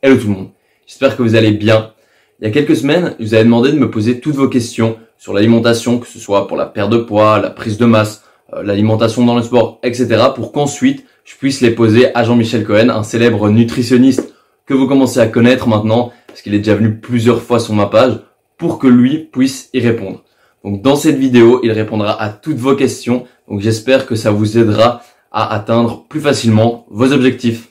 Hello tout le monde, j'espère que vous allez bien. Il y a quelques semaines, je vous avais demandé de me poser toutes vos questions sur l'alimentation, que ce soit pour la perte de poids, la prise de masse, l'alimentation dans le sport, etc. pour qu'ensuite je puisse les poser à Jean-Michel Cohen, un célèbre nutritionniste que vous commencez à connaître maintenant, parce qu'il est déjà venu plusieurs fois sur ma page, pour que lui puisse y répondre. Donc dans cette vidéo, il répondra à toutes vos questions, donc j'espère que ça vous aidera à atteindre plus facilement vos objectifs.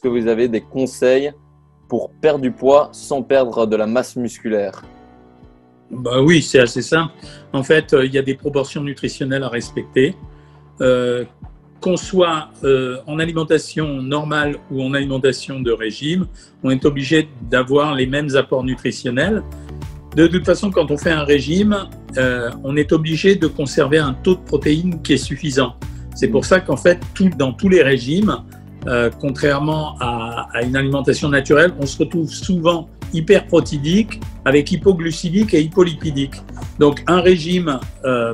Est-ce que vous avez des conseils pour perdre du poids sans perdre de la masse musculaire? Bah oui, c'est assez simple. En fait, il y a des proportions nutritionnelles à respecter. Qu'on soit en alimentation normale ou en alimentation de régime, on est obligé d'avoir les mêmes apports nutritionnels. De toute façon, quand on fait un régime, on est obligé de conserver un taux de protéines qui est suffisant. C'est pour ça qu'en fait, dans tous les régimes, contrairement à une alimentation naturelle, on se retrouve souvent hyperprotidique avec hypoglucidique et hypolipidique. Donc un régime,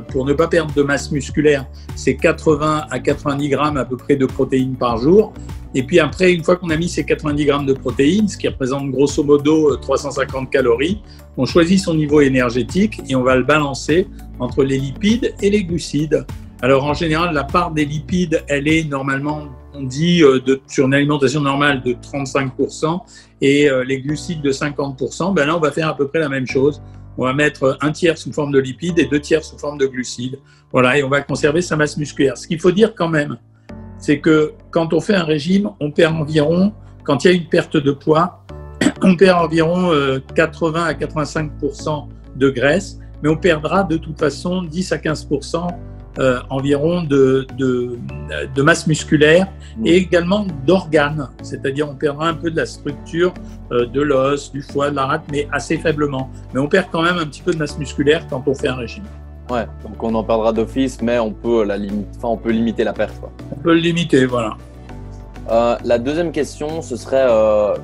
pour ne pas perdre de masse musculaire, c'est 80 à 90 grammes à peu près de protéines par jour. Et puis après, une fois qu'on a mis ces 90 grammes de protéines, ce qui représente grosso modo 350 calories, on choisit son niveau énergétique et on va le balancer entre les lipides et les glucides. Alors en général, la part des lipides, elle est normalement, on dit sur une alimentation normale de 35% et les glucides de 50%. Ben là, on va faire à peu près la même chose. On va mettre un tiers sous forme de lipides et 2 tiers sous forme de glucides. Voilà, et on va conserver sa masse musculaire. Ce qu'il faut dire quand même, c'est que quand on fait un régime, on perd environ, quand il y a une perte de poids, on perd environ 80 à 85% de graisse, mais on perdra de toute façon 10 à 15% environ de masse musculaire et également d'organes, c'est-à-dire on perdra un peu de la structure de l'os, du foie, de la rate, mais assez faiblement. Mais on perd quand même un petit peu de masse musculaire quand on fait un régime. Ouais, donc on en perdra d'office, mais on peut on peut limiter la perte, quoi. On peut le limiter, voilà. La deuxième question, ce serait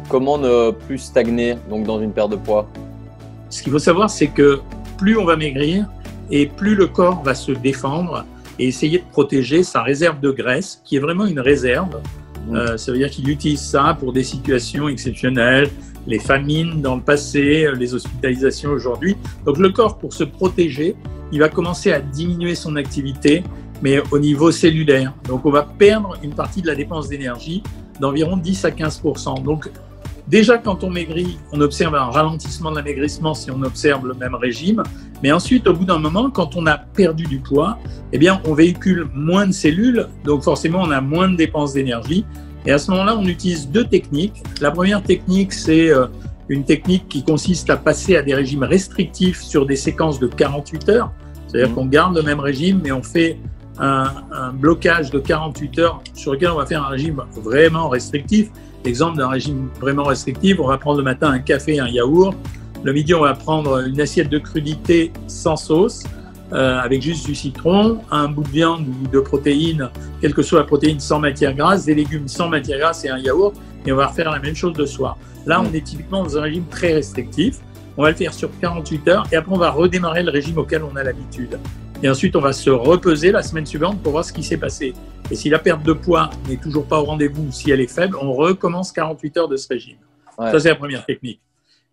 comment ne plus stagner donc dans une perte de poids? Ce qu'il faut savoir, c'est que plus on va maigrir, et plus le corps va se défendre et essayer de protéger sa réserve de graisse, qui est vraiment une réserve. Ça veut dire qu'il utilise ça pour des situations exceptionnelles, les famines dans le passé, les hospitalisations aujourd'hui. Donc le corps, pour se protéger, il va commencer à diminuer son activité, mais au niveau cellulaire. Donc on va perdre une partie de la dépense d'énergie d'environ 10 à 15%. Donc déjà, quand on maigrit, on observe un ralentissement de l'amaigrissement si on observe le même régime. Mais ensuite, au bout d'un moment, quand on a perdu du poids, eh bien, on véhicule moins de cellules. Donc forcément, on a moins de dépenses d'énergie. Et à ce moment-là, on utilise 2 techniques. La première technique, c'est une technique qui consiste à passer à des régimes restrictifs sur des séquences de 48 heures. C'est-à-dire qu'on garde le même régime, mais on fait un blocage de 48 heures sur lequel on va faire un régime vraiment restrictif. Exemple d'un régime vraiment restrictif, on va prendre le matin un café et un yaourt. Le midi, on va prendre une assiette de crudité sans sauce, avec juste du citron, un bout de viande ou de protéines, quelle que soit la protéine sans matière grasse, des légumes sans matière grasse et un yaourt. Et on va refaire la même chose le soir. Là, on est typiquement dans un régime très restrictif. On va le faire sur 48 heures et après, on va redémarrer le régime auquel on a l'habitude. Et ensuite, on va se repeser la semaine suivante pour voir ce qui s'est passé. Et si la perte de poids n'est toujours pas au rendez-vous ou si elle est faible, on recommence 48 heures de ce régime. Ouais. Ça, c'est la première technique.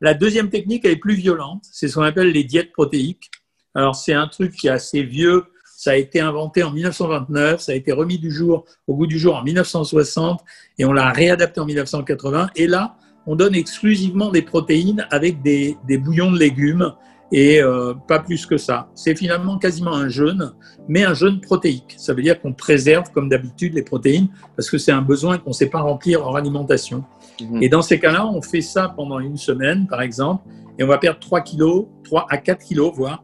La deuxième technique, elle est plus violente. C'est ce qu'on appelle les diètes protéiques. Alors, c'est un truc qui est assez vieux. Ça a été inventé en 1929. Ça a été remis au goût du jour en 1960 et on l'a réadapté en 1980. Et là, on donne exclusivement des protéines avec des bouillons de légumes. Et pas plus que ça. C'est finalement quasiment un jeûne, mais un jeûne protéique. Ça veut dire qu'on préserve, comme d'habitude, les protéines, parce que c'est un besoin qu'on ne sait pas remplir hors alimentation. Et dans ces cas-là, on fait ça pendant une semaine, par exemple, et on va perdre 3 à 4 kilos, voire,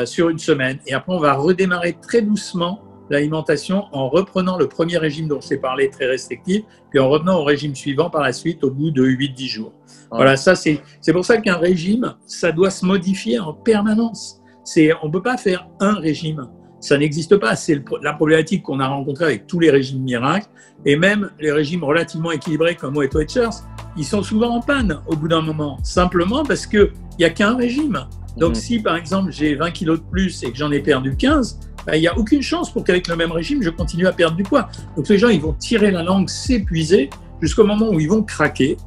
sur une semaine. Et après, on va redémarrer très doucement l'alimentation en reprenant le premier régime dont je t'ai parlé, très restrictif, puis en revenant au régime suivant par la suite au bout de 8-10 jours. Voilà, ça c'est pour ça qu'un régime, ça doit se modifier en permanence. On ne peut pas faire un régime. Ça n'existe pas. C'est la problématique qu'on a rencontrée avec tous les régimes miracles et même les régimes relativement équilibrés comme Weight Watchers, ils sont souvent en panne au bout d'un moment, simplement parce qu'il n'y a qu'un régime. Donc, si par exemple j'ai 20 kilos de plus et que j'en ai perdu 15, il n'y a aucune chance pour qu'avec le même régime, je continue à perdre du poids. Donc, les gens, ils vont tirer la langue, s'épuiser jusqu'au moment où ils vont craquer.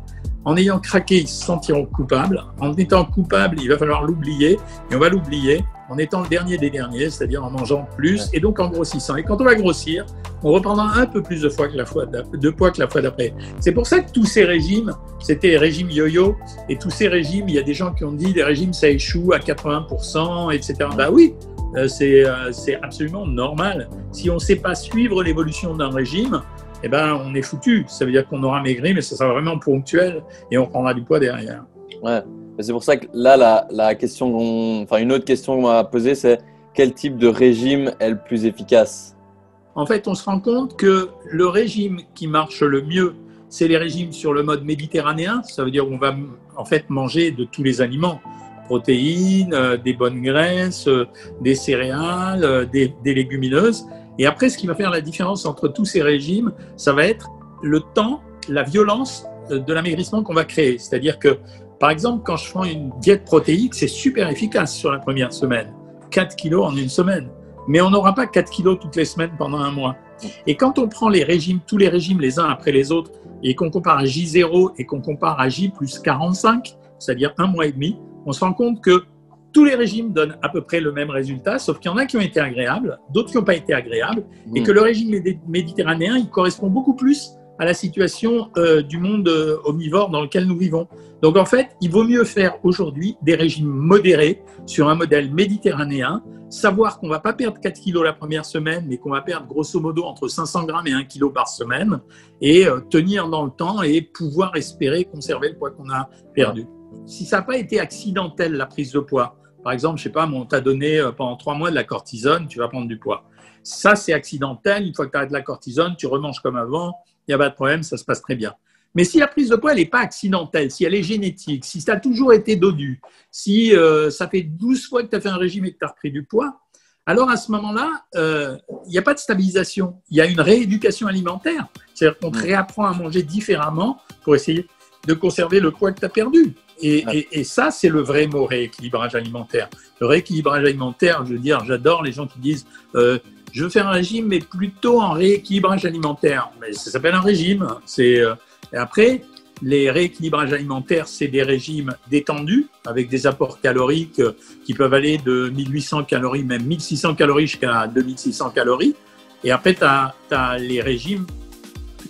En ayant craqué, ils se sentiront coupables. En étant coupables, il va falloir l'oublier. Et on va l'oublier en étant le dernier des derniers, c'est-à-dire en mangeant plus et donc en grossissant. Et quand on va grossir, on reprendra un peu plus de poids que la fois d'après. C'est pour ça que tous ces régimes, c'était les régimes yo-yo. Et tous ces régimes, il y a des gens qui ont dit les régimes, ça échoue à 80%, etc. Ben oui, c'est absolument normal. Si on ne sait pas suivre l'évolution d'un régime, eh ben, on est foutu. Ça veut dire qu'on aura maigri, mais ça sera vraiment ponctuel et on prendra du poids derrière. Ouais, c'est pour ça que là, la question une autre question qu'on m'a posée, c'est quel type de régime est le plus efficace? En fait, on se rend compte que le régime qui marche le mieux, c'est les régimes sur le mode méditerranéen. Ça veut dire qu'on va en fait manger de tous les aliments. Protéines, des bonnes graisses, des céréales, des légumineuses. Et après, ce qui va faire la différence entre tous ces régimes, ça va être le temps, la violence de l'amaigrissement qu'on va créer. C'est-à-dire que, par exemple, quand je prends une diète protéique, c'est super efficace sur la première semaine. 4 kilos en une semaine. Mais on n'aura pas 4 kilos toutes les semaines pendant un mois. Et quand on prend les régimes, tous les régimes les uns après les autres, et qu'on compare à J0 et qu'on compare à J plus 45, c'est-à-dire un mois et demi, on se rend compte que tous les régimes donnent à peu près le même résultat, sauf qu'il y en a qui ont été agréables, d'autres qui n'ont pas été agréables, et que le régime méditerranéen, il correspond beaucoup plus à la situation du monde omnivore dans lequel nous vivons. Donc en fait, il vaut mieux faire aujourd'hui des régimes modérés sur un modèle méditerranéen, savoir qu'on ne va pas perdre 4 kilos la première semaine, mais qu'on va perdre grosso modo entre 500 grammes et 1 kilo par semaine, et tenir dans le temps et pouvoir espérer conserver le poids qu'on a perdu. Si ça n'a pas été accidentel, la prise de poids, par exemple, je sais pas, on t'a donné pendant 3 mois de la cortisone, tu vas prendre du poids. Ça, c'est accidentel. Une fois que tu arrêtes la cortisone, tu remanges comme avant, il n'y a pas de problème, ça se passe très bien. Mais si la prise de poids, elle n'est pas accidentelle, si elle est génétique, si ça a toujours été dodu, si ça fait 12 fois que tu as fait un régime et que tu as repris du poids, alors à ce moment-là, il n'y a pas de stabilisation. Il y a une rééducation alimentaire. C'est-à-dire qu'on te réapprend à manger différemment pour essayer de conserver le poids que tu as perdu. Et ça, c'est le vrai mot rééquilibrage alimentaire. Le rééquilibrage alimentaire, je veux dire, j'adore les gens qui disent je veux faire un régime, mais plutôt en rééquilibrage alimentaire. Mais ça s'appelle un régime. Et après, les rééquilibrages alimentaires, c'est des régimes détendus, avec des apports caloriques qui peuvent aller de 1800 calories, même 1600 calories jusqu'à 2600 calories. Et après, tu as les régimes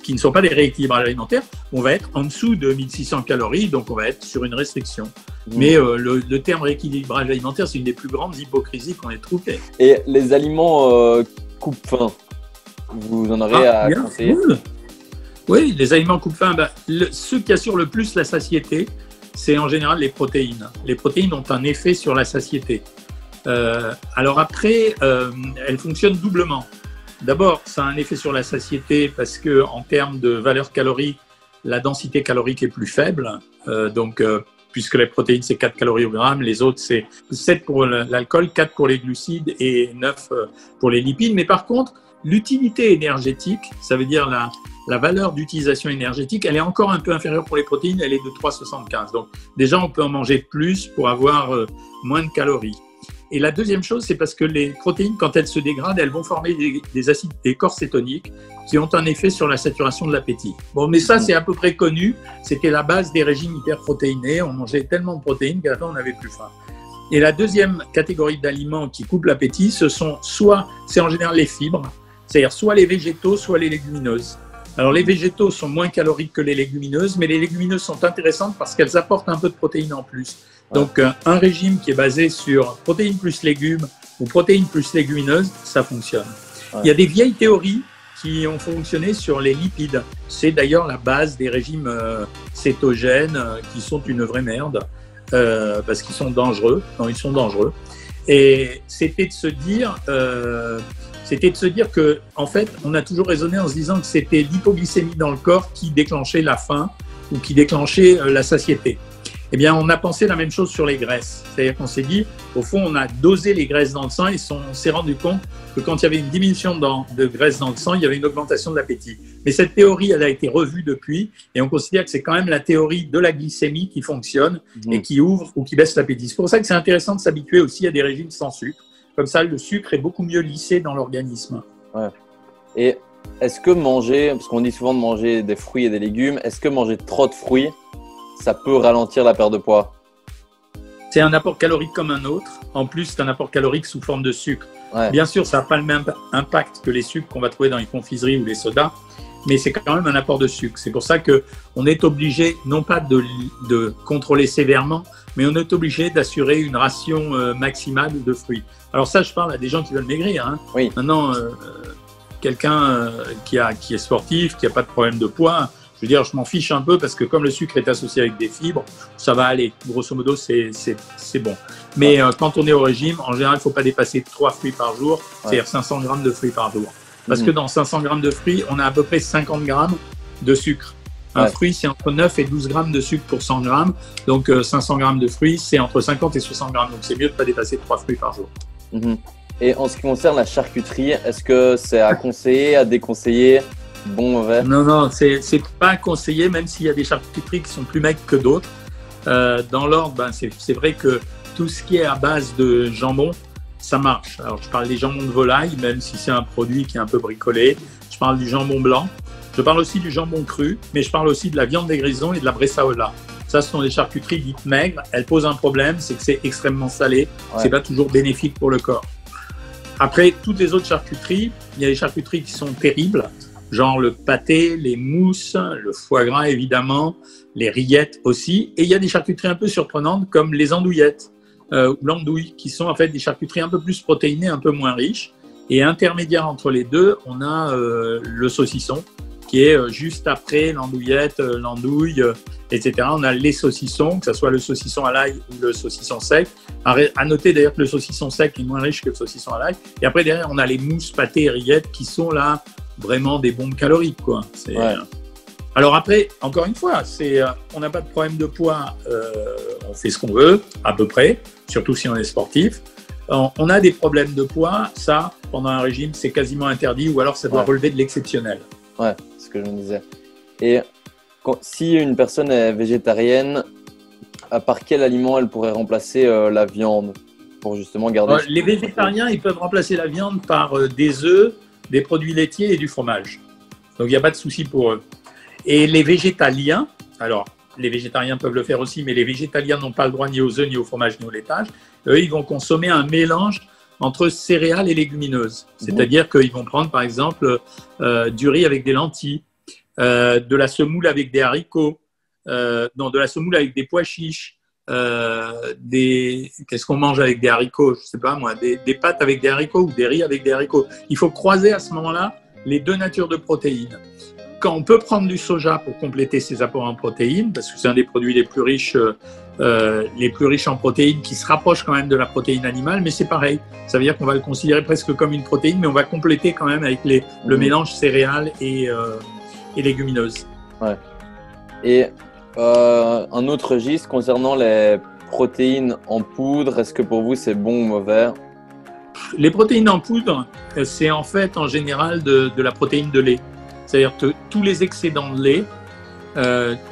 qui ne sont pas des rééquilibrages alimentaires, on va être en dessous de 1600 calories, donc on va être sur une restriction. Mais le terme rééquilibrage alimentaire, c'est une des plus grandes hypocrisies qu'on ait trouvées. Et les aliments coupe-faim, vous en aurez à conseiller? Oui, les aliments coupe-faim, ceux qui assurent le plus la satiété, c'est en général les protéines. Les protéines ont un effet sur la satiété. Alors après, elles fonctionnent doublement. D'abord, ça a un effet sur la satiété parce qu'en termes de valeur calorique, la densité calorique est plus faible. Puisque les protéines, c'est 4 calories au gramme, les autres, c'est 7 pour l'alcool, 4 pour les glucides et 9 pour les lipides. Mais par contre, l'utilité énergétique, ça veut dire la valeur d'utilisation énergétique, elle est encore un peu inférieure pour les protéines, elle est de 3,75. Donc déjà, on peut en manger plus pour avoir moins de calories. Et la deuxième chose, c'est parce que les protéines, quand elles se dégradent, elles vont former des acides, des corps cétoniques qui ont un effet sur la saturation de l'appétit. Bon, mais ça, c'est à peu près connu. C'était la base des régimes hyperprotéinés. On mangeait tellement de protéines qu'à la fin, on n'avait plus faim. Et la deuxième catégorie d'aliments qui coupent l'appétit, c'est en général les fibres, c'est-à-dire soit les végétaux, soit les légumineuses. Alors, les végétaux sont moins caloriques que les légumineuses, mais les légumineuses sont intéressantes parce qu'elles apportent un peu de protéines en plus. Donc, un régime qui est basé sur protéines plus légumes ou protéines plus légumineuses, ça fonctionne. Il y a des vieilles théories qui ont fonctionné sur les lipides. C'est d'ailleurs la base des régimes cétogènes qui sont une vraie merde parce qu'ils sont dangereux. Non, ils sont dangereux. Et c'était de se dire que, en fait, on a toujours raisonné en se disant que c'était l'hypoglycémie dans le corps qui déclenchait la faim ou qui déclenchait la satiété. Eh bien, on a pensé la même chose sur les graisses. C'est-à-dire qu'on s'est dit, au fond, on a dosé les graisses dans le sang et on s'est rendu compte que quand il y avait une diminution de graisse dans le sang, il y avait une augmentation de l'appétit. Mais cette théorie, elle a été revue depuis et on considère que c'est quand même la théorie de la glycémie qui fonctionne et qui ouvre ou qui baisse l'appétit. C'est pour ça que c'est intéressant de s'habituer aussi à des régimes sans sucre. Comme ça, le sucre est beaucoup mieux lissé dans l'organisme. Ouais. Et est-ce que manger, parce qu'on dit souvent de manger des fruits et des légumes, est-ce que manger trop de fruits, ça peut ralentir la perte de poids? C'est un apport calorique comme un autre. En plus, c'est un apport calorique sous forme de sucre. Ouais. Bien sûr, ça n'a pas le même impact que les sucres qu'on va trouver dans les confiseries ou les sodas, mais c'est quand même un apport de sucre. C'est pour ça qu'on est obligé, non pas de contrôler sévèrement, mais on est obligé d'assurer une ration maximale de fruits. Alors ça, je parle à des gens qui veulent maigrir. Hein. Oui. Maintenant, quelqu'un qui est sportif, qui n'a pas de problème de poids, je veux dire, je m'en fiche un peu parce que comme le sucre est associé avec des fibres, ça va aller. Grosso modo, c'est bon. Mais quand on est au régime, en général, il ne faut pas dépasser 3 fruits par jour, c'est-à-dire 500 grammes de fruits par jour. Parce que dans 500 grammes de fruits, on a à peu près 50 grammes de sucre. Un fruit, c'est entre 9 et 12 grammes de sucre pour 100 grammes. Donc, 500 grammes de fruits, c'est entre 50 et 60 grammes. Donc, c'est mieux de ne pas dépasser 3 fruits par jour. Et en ce qui concerne la charcuterie, est-ce que c'est à conseiller, à déconseiller? Bon, mauvais? Non, c'est pas conseillé, même s'il y a des charcuteries qui sont plus maigres que d'autres. Dans l'ordre, c'est vrai que tout ce qui est à base de jambon, ça marche. Alors, je parle des jambons de volaille, même si c'est un produit qui est un peu bricolé. Je parle du jambon blanc. Je parle aussi du jambon cru, mais je parle aussi de la viande des grisons et de la bressaola. Ça, ce sont des charcuteries dites maigres. Elles posent un problème, c'est que c'est extrêmement salé. C'est pas toujours bénéfique pour le corps. Après, toutes les autres charcuteries, il y a des charcuteries qui sont terribles, genre le pâté, les mousses, le foie gras évidemment, les rillettes aussi. Et il y a des charcuteries un peu surprenantes comme les andouillettes ou l'andouille, qui sont en fait des charcuteries un peu plus protéinées, un peu moins riches. Et intermédiaire entre les deux, on a le saucisson, qui est juste après l'andouillette, l'andouille, etc. On a les saucissons, que ce soit le saucisson à l'ail ou le saucisson sec. À noter d'ailleurs que le saucisson sec est moins riche que le saucisson à l'ail. Et après, derrière, on a les mousses, pâtés et rillettes qui sont là vraiment des bombes caloriques, quoi. Alors après, encore une fois, on n'a pas de problème de poids, on fait ce qu'on veut, à peu près, surtout si on est sportif. On a des problèmes de poids, ça, pendant un régime, c'est quasiment interdit, ou alors ça doit relever de l'exceptionnel. Ouais, c'est ce que je me disais. Et si une personne est végétarienne, par quel aliment elle pourrait remplacer la viande pour justement garder… Les végétariens, ils peuvent remplacer la viande par des œufs, des produits laitiers et du fromage. Donc, il n'y a pas de souci pour eux. Et les végétaliens, alors, les végétariens peuvent le faire aussi, mais les végétaliens n'ont pas le droit ni aux œufs, ni au fromage, ni au laitage. Eux, ils vont consommer un mélange entre céréales et légumineuses. C'est-à-dire qu'ils vont prendre, par exemple, du riz avec des lentilles, de la semoule avec des haricots, de la semoule avec des pois chiches, qu'est-ce qu'on mange avec des haricots? Je ne sais pas moi, des pâtes avec des haricots ou des riz avec des haricots. Il faut croiser à ce moment-là les deux natures de protéines. Quand on peut prendre du soja pour compléter ses apports en protéines, parce que c'est un des produits les plus riches en protéines, qui se rapproche quand même de la protéine animale, mais c'est pareil. Ça veut dire qu'on va le considérer presque comme une protéine, mais on va compléter quand même avec le mélange céréales et légumineuses. Ouais. Et un autre registre concernant les protéines en poudre, est-ce que pour vous c'est bon ou mauvais? Les protéines en poudre, c'est en fait en général de la protéine de lait. C'est-à-dire que tous les excédents de lait,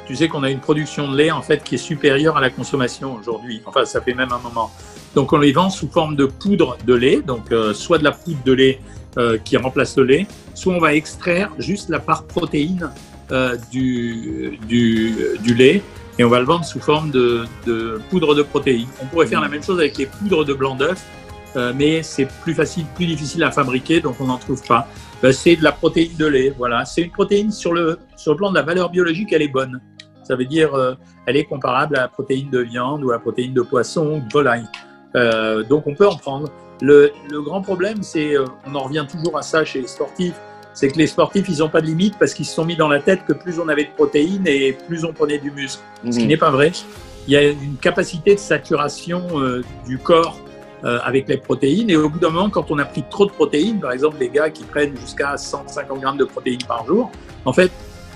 tu sais qu'on a une production de lait en fait qui est supérieure à la consommation aujourd'hui. Enfin, ça fait même un moment. Donc, on les vend sous forme de poudre de lait, donc soit de la poudre de lait qui remplace le lait, soit on va extraire juste la part protéine du lait et on va le vendre sous forme de poudre de protéines. On pourrait faire la même chose avec les poudres de blanc d'œuf, mais c'est plus difficile à fabriquer, donc on n'en trouve pas. C'est de la protéine de lait, voilà. C'est une protéine sur le plan de la valeur biologique, elle est bonne. Ça veut dire elle est comparable à la protéine de viande ou à la protéine de poisson ou de volaille. Donc on peut en prendre. Le grand problème, c'est, on en revient toujours à ça chez les sportifs, c'est que les sportifs, ils n'ont pas de limite parce qu'ils se sont mis dans la tête que plus on avait de protéines et plus on prenait du muscle. Ce qui n'est pas vrai. Il y a une capacité de saturation du corps avec les protéines, et au bout d'un moment, quand on a pris trop de protéines, par exemple les gars qui prennent jusqu'à 150 grammes de protéines par jour, en fait,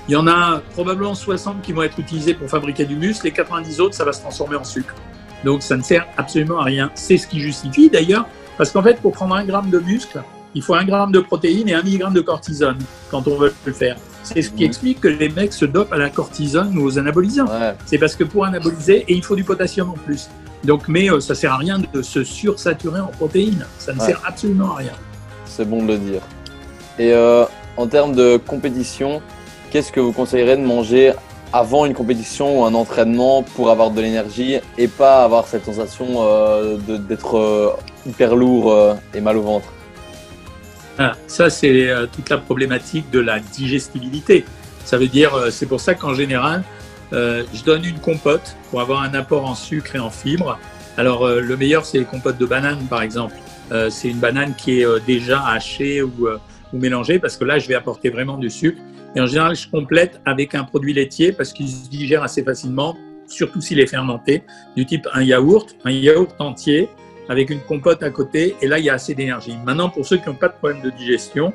Il y en a probablement 60 qui vont être utilisés pour fabriquer du muscle, les 90 autres, ça va se transformer en sucre. Donc ça ne sert absolument à rien. C'est ce qui justifie d'ailleurs, parce qu'en fait, pour prendre 1 gramme de muscle, il faut 1 gramme de protéines et 1 milligramme de cortisone quand on veut le faire. C'est ce qui explique que les mecs se dopent à la cortisone ou aux anabolisants. Ouais. C'est parce que pour anaboliser, et il faut du potassium en plus. Donc, mais ça sert à rien de se sursaturer en protéines. Ça ne sert absolument à rien. C'est bon de le dire. Et en termes de compétition, qu'est-ce que vous conseillerez de manger avant une compétition ou un entraînement pour avoir de l'énergie et pas avoir cette sensation d'être hyper lourd et mal au ventre? Ah, ça, c'est toute la problématique de la digestibilité. Ça veut dire, c'est pour ça qu'en général, je donne une compote pour avoir un apport en sucre et en fibres. Alors, le meilleur, c'est les compotes de banane, par exemple. C'est une banane qui est déjà hachée ou mélangée, parce que là, je vais apporter vraiment du sucre. Et en général, je complète avec un produit laitier parce qu'il se digère assez facilement, surtout s'il est fermenté, du type un yaourt entier, avec une compote à côté, et là, il y a assez d'énergie. Maintenant, pour ceux qui n'ont pas de problème de digestion,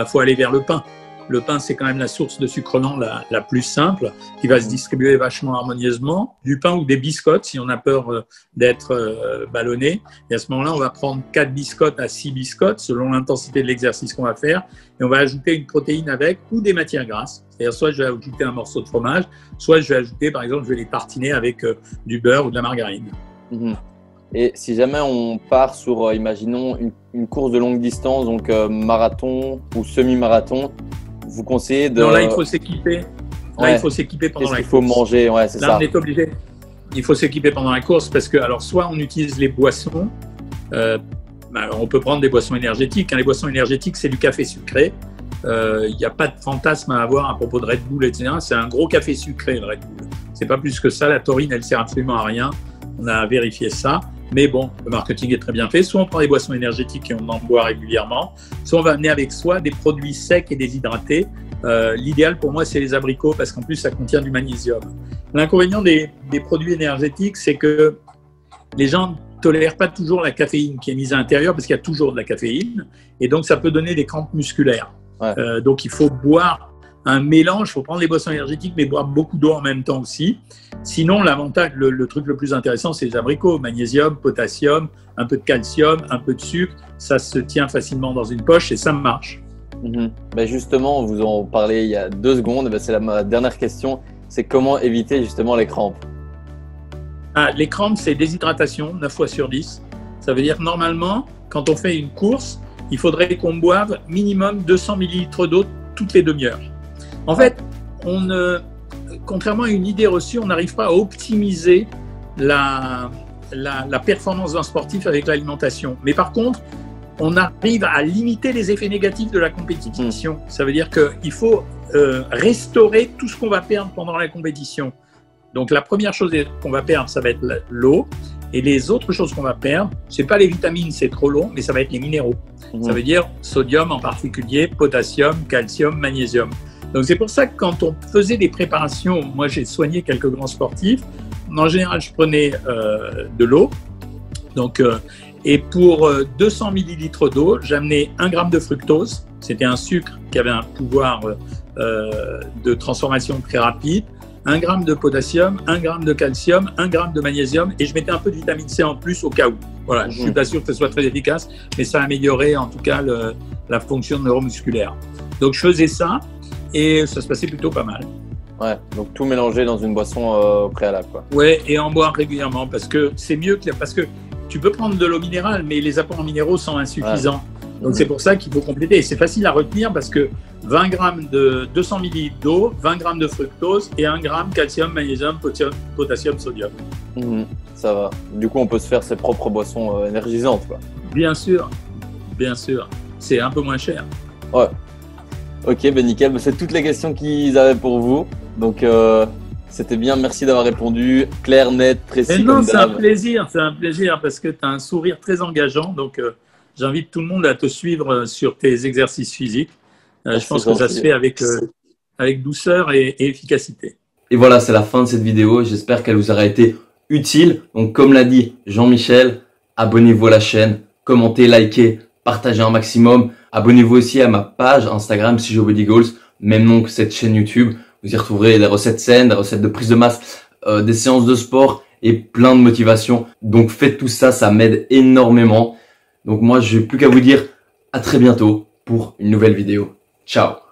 faut aller vers le pain. Le pain, c'est quand même la source de sucre lent la plus simple, qui va se distribuer vachement harmonieusement. Du pain ou des biscottes, si on a peur d'être ballonné. Et à ce moment-là, on va prendre 4 biscottes à 6 biscottes, selon l'intensité de l'exercice qu'on va faire. Et on va ajouter une protéine avec, ou des matières grasses. C'est-à-dire, soit je vais ajouter un morceau de fromage, soit je vais ajouter, par exemple, je vais les tartiner avec du beurre ou de la margarine. Mmh. Et si jamais on part sur, imaginons, une course de longue distance, donc marathon ou semi-marathon, vous conseillez de… Non, là, il faut s'équiper. Là, il faut s'équiper pendant la course. Qu'est-ce qu'il faut manger? Ouais, c'est ça. Là, on est obligé. Il faut s'équiper pendant la course parce que, alors, soit on utilise les boissons. On peut prendre des boissons énergétiques. Les boissons énergétiques, c'est du café sucré. Il n'y a pas de fantasme à avoir à propos de Red Bull, etc. C'est un gros café sucré, le Red Bull. C'est pas plus que ça. La taurine, elle sert absolument à rien. On a vérifié ça. Mais bon, le marketing est très bien fait. Soit on prend des boissons énergétiques et on en boit régulièrement, soit on va amener avec soi des produits secs et déshydratés. L'idéal pour moi, c'est les abricots parce qu'en plus, ça contient du magnésium. L'inconvénient des produits énergétiques, c'est que les gens ne tolèrent pas toujours la caféine qui est mise à l'intérieur parce qu'il y a toujours de la caféine. Et donc, ça peut donner des crampes musculaires. Ouais. Donc, il faut boire un mélange, il faut prendre les boissons énergétiques, mais boire beaucoup d'eau en même temps aussi. Sinon, l'avantage, le truc le plus intéressant, c'est les abricots. Magnésium, potassium, un peu de calcium, un peu de sucre. Ça se tient facilement dans une poche et ça marche. Justement, vous en parlez il y a 2 secondes. C'est ma dernière question. C'est comment éviter justement les crampes? Les crampes, c'est déshydratation, 9 fois sur 10. Ça veut dire que normalement, quand on fait une course, il faudrait qu'on boive minimum 200 ml d'eau toutes les demi-heures. En fait, contrairement à une idée reçue, on n'arrive pas à optimiser la performance d'un sportif avec l'alimentation. Mais par contre, on arrive à limiter les effets négatifs de la compétition. Ça veut dire qu'il faut restaurer tout ce qu'on va perdre pendant la compétition. Donc la première chose qu'on va perdre, ça va être l'eau. Et les autres choses qu'on va perdre, c'est pas les vitamines, c'est trop long, mais ça va être les minéraux. Ça veut dire sodium en particulier, potassium, calcium, magnésium. Donc c'est pour ça que quand on faisait des préparations, moi j'ai soigné quelques grands sportifs, en général je prenais de l'eau, et pour 200 ml d'eau, j'amenais 1 gramme de fructose, c'était un sucre qui avait un pouvoir de transformation très rapide, 1 gramme de potassium, 1 gramme de calcium, 1 gramme de magnésium, et je mettais un peu de vitamine C en plus au cas où. Voilà, je suis pas sûr que ce soit très efficace, mais ça a amélioré en tout cas la fonction neuromusculaire. Donc je faisais ça, et ça se passait plutôt pas mal. Ouais, donc tout mélanger dans une boisson préalable, quoi. Ouais, et en boire régulièrement, parce que c'est mieux parce que tu peux prendre de l'eau minérale, mais les apports en minéraux sont insuffisants. Ouais. Donc c'est pour ça qu'il faut compléter. Et c'est facile à retenir parce que 20 grammes de 200 ml d'eau, 20 grammes de fructose et 1 gramme calcium, magnésium, potassium, sodium. Ça va. Du coup, on peut se faire ses propres boissons énergisantes, quoi. Bien sûr, bien sûr. C'est un peu moins cher. Ouais. Ok, nickel. C'est toutes les questions qu'ils avaient pour vous. Donc, c'était bien. Merci d'avoir répondu. Clair, net, précis. Non, c'est un plaisir parce que tu as un sourire très engageant. Donc, j'invite tout le monde à te suivre sur tes exercices physiques. Je pense que ça se fait avec douceur et efficacité. Et voilà, c'est la fin de cette vidéo. J'espère qu'elle vous aura été utile. Donc, comme l'a dit Jean-Michel, abonnez-vous à la chaîne, commentez, likez, partagez un maximum. Abonnez-vous aussi à ma page Instagram CJBodyGoals, même nom que cette chaîne YouTube. Vous y retrouverez des recettes saines, des recettes de prise de masse, des séances de sport et plein de motivation. Donc faites tout ça, ça m'aide énormément. Donc moi, j'ai plus qu'à vous dire à très bientôt pour une nouvelle vidéo. Ciao!